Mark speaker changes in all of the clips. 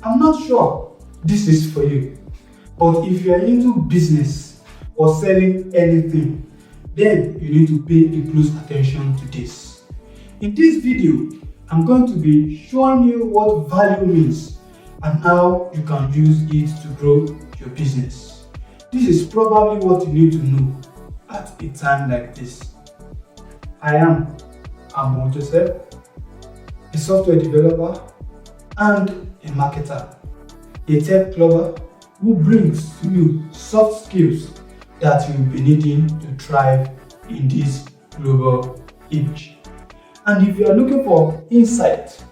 Speaker 1: I'm not sure this is for you, but if you are into business or selling anything, then you need to pay a close attention to this. In this video, I'm going to be showing you what value means and how you can use it to grow your business. This is probably what you need to know at a time like this. I am Amo Joseph, a software developer and a marketer, a tech lover who brings to you soft skills that you'll be needing to thrive in this global age. And if you are looking for insight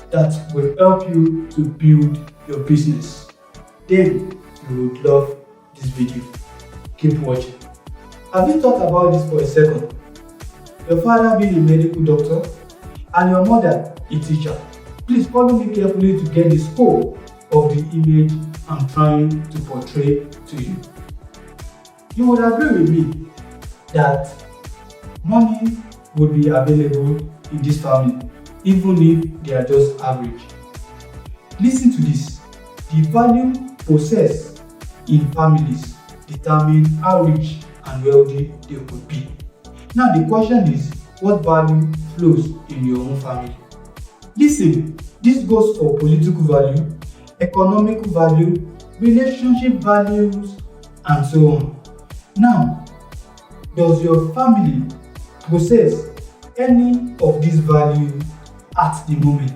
Speaker 1: that will help you to build your business, then you would love this video. Keep watching. Have you thought about this for a second? Your father being a medical doctor and your mother a teacher. Please follow me carefully to get the scope of the image I'm trying to portray to you. You would agree with me that money would be available in this family even if they are just average. Listen to this. The value possessed in families determine how rich and wealthy they could be. Now the question is, what value flows in your own family? Listen, this goes for political value, economic value, relationship values, and so on. Now, does your family possess any of these values at the moment?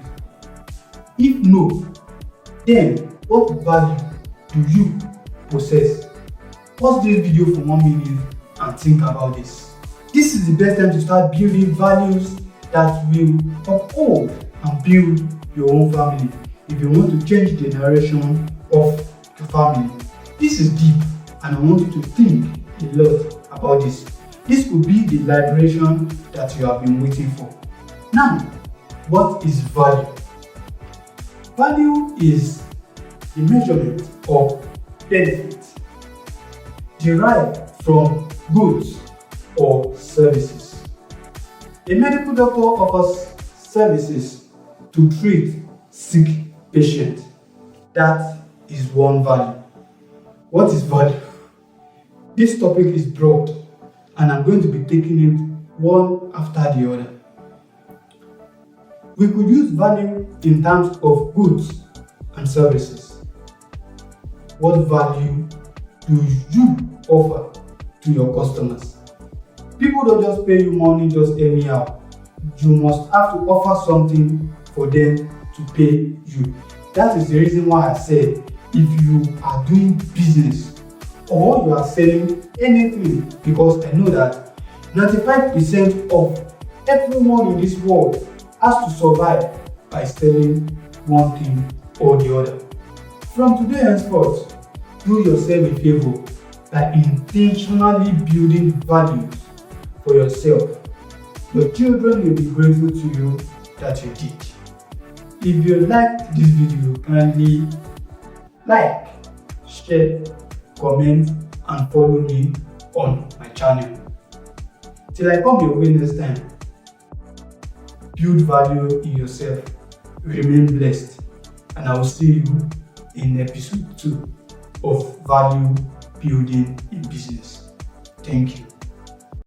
Speaker 1: If no, then what value do you possess? Pause this video for 1 minute and think about this. This is the best time to start building values that will uphold and build your own family if you want to change the narration of your family. This is deep and I want you to think a lot about this. This could be the liberation that you have been waiting for. Now, what is value? Value is the measurement of benefit derived from goods or services. A medical doctor offers services to treat sick patients. That is one value. What is value? This topic is broad and I'm going to be taking it one after the other. We could use value in terms of goods and services. What value do you offer to your customers? People don't just pay you money just anyhow. You must have to offer something for them to pay you. That is the reason why I said if you are doing business or you are selling anything, because I know that 95% of everyone in this world has to survive by selling one thing or the other. From today henceforth, do yourself a favor by intentionally building values for yourself. Your children will be grateful to you that you did. If you liked this video, kindly like, share, comment, and follow me on my channel. Till I come your way next time, build value in yourself, remain blessed, and I will see you in episode 2 of Value Building in Business. Thank you.